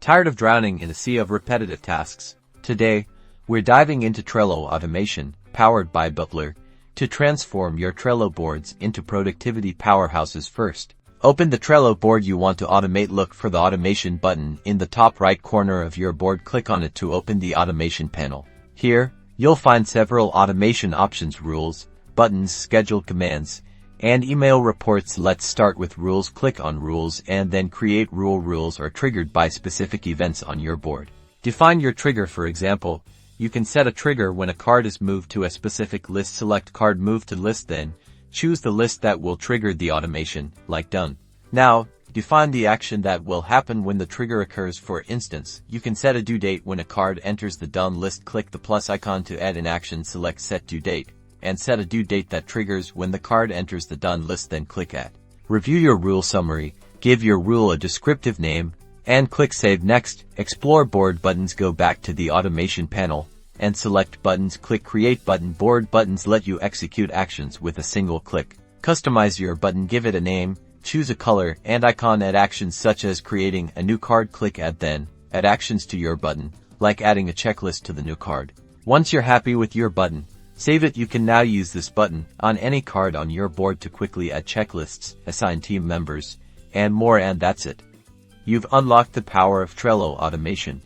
Tired of drowning in a sea of repetitive tasks? Today, we're diving into Trello Automation, powered by Butler, to transform your Trello boards into productivity powerhouses. First, open the Trello board you want to automate. Look for the Automation button in the top right corner of your board. Click on it to open the Automation panel. Here, you'll find several automation options: rules, buttons, scheduled commands, and email reports. Let's start with rules. Click on rules and then create rule. Rules are triggered by specific events on your board. Define your trigger. For example, you can set a trigger when a card is moved to a specific list. Select card move to list, then choose the list that will trigger the automation, like done. Now, define the action that will happen when the trigger occurs. For instance, you can set a due date when a card enters the done list. Click the plus icon to add an action. Select set due date and set a due date that triggers when the card enters the done list. Then click Add. Review your rule summary, give your rule a descriptive name, and click Save. Next, explore board buttons. Go back to the Automation panel and select buttons. Click Create Button. Board buttons let you execute actions with a single click. Customize your button. Give it a name, choose a color and icon. Add actions such as creating a new card. Click Add, then add actions to your button, like adding a checklist to the new card. Once you're happy with your button, save it. You can now use this button on any card on your board to quickly add checklists, assign team members, and more. And that's it. You've unlocked the power of Trello Automation.